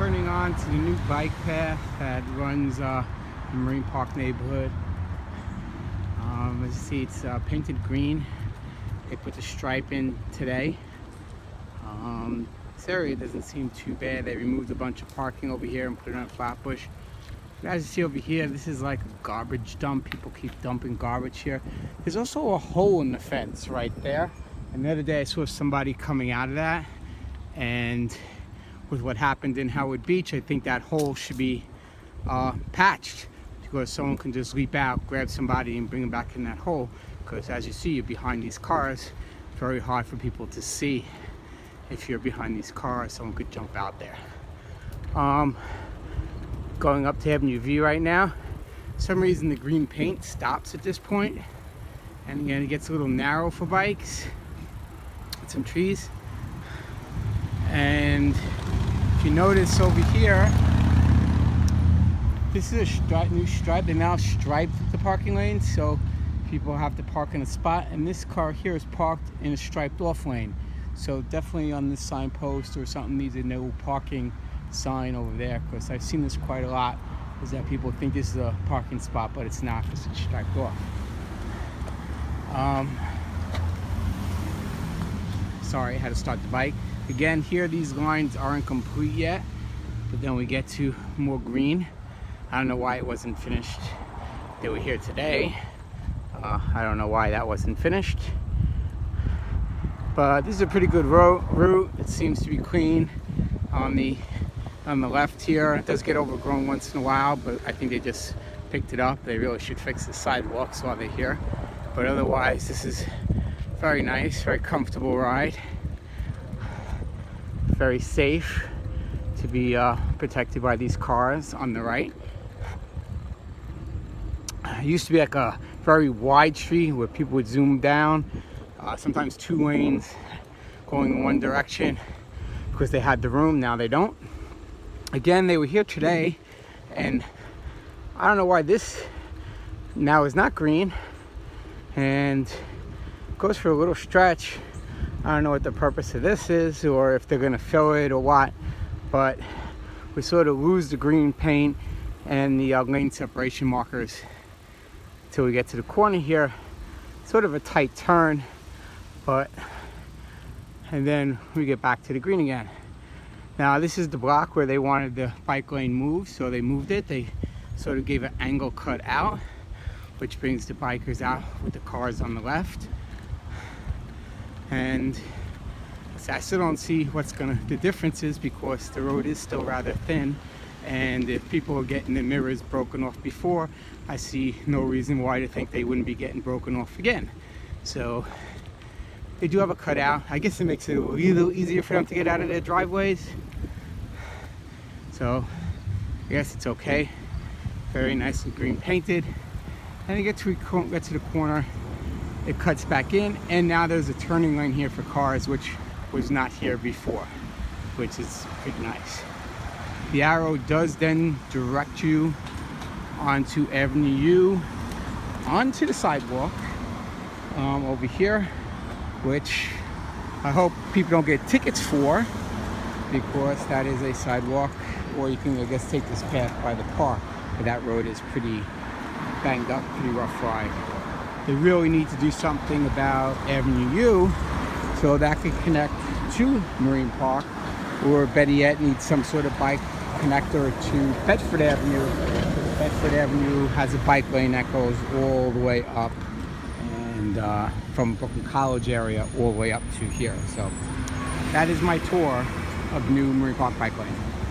turning on to the new bike path that runs the Marine Park neighborhood. As you see, it's painted green. They put the stripe in today. This area doesn't seem too bad. They removed a bunch of parking over here and put it on Flatbush. But as you see over here, this is like a garbage dump. People keep dumping garbage here. There's also a hole in the fence right there. And the other day I saw somebody coming out of that, and with what happened in Howard Beach, I think that hole should be patched, because someone can just leap out, grab somebody and bring them back in that hole. Because as you see, you're behind these cars. It's very hard for people to see. If you're behind these cars, someone could jump out there. Going up to Avenue V right now. For some reason the green paint stops at this point, and again it gets a little narrow for bikes. Some trees, and if you notice over here, this is a new stripe. They now striped the parking lanes, so people have to park in a spot, and this car here is parked in a striped off lane. So definitely on this signpost or something needs a no parking sign over there, because I've seen this quite a lot, is that people think this is a parking spot, but it's not, because it's striped off. Sorry, I had to start the bike. Again, here these lines aren't complete yet, but then we get to more green. I don't know why it wasn't finished. They were here today. I don't know why that wasn't finished. But this is a pretty good route. It seems to be clean on the left here. It does get overgrown once in a while, but I think they just picked it up. They really should fix the sidewalks while they're here. But otherwise, this is very nice, very comfortable ride. Very safe to be protected by these cars on the right. It used to be like a very wide street where people would zoom down, sometimes two lanes going in one direction because they had the room. Now they don't. Again, they were here today, and I don't know why this now is not green and goes for a little stretch. I don't know what the purpose of this is, or if they're gonna fill it or what, but we sort of lose the green paint and the lane separation markers till we get to the corner here. Sort of a tight turn, and then we get back to the green again. Now this is the block where they wanted the bike lane moved, so they moved it. They sort of gave an angle cut out, which brings the bikers out with the cars on the left. And I still don't see what's the difference is, because the road is still rather thin, and if people are getting the mirrors broken off before, I see no reason why to think they wouldn't be getting broken off again. So they do have a cutout. I guess it makes it a little easier for them to get out of their driveways. So I guess it's okay. Very nicely green painted. And you get to the corner, it cuts back in, and now there's a turning lane here for cars, which was not here before, which is pretty nice. The arrow does then direct you onto Avenue U, onto the sidewalk over here, which I hope people don't get tickets for, because that is a sidewalk. Or you can, I guess, take this path by the park, but that road is pretty banged up, pretty rough ride. They really need to do something about Avenue U so that could connect to Marine Park, or better yet, need some sort of bike connector to Bedford Avenue. Bedford Avenue has a bike lane that goes all the way up, and from Brooklyn College area all the way up to here. So that is my tour of new Marine Park bike lane.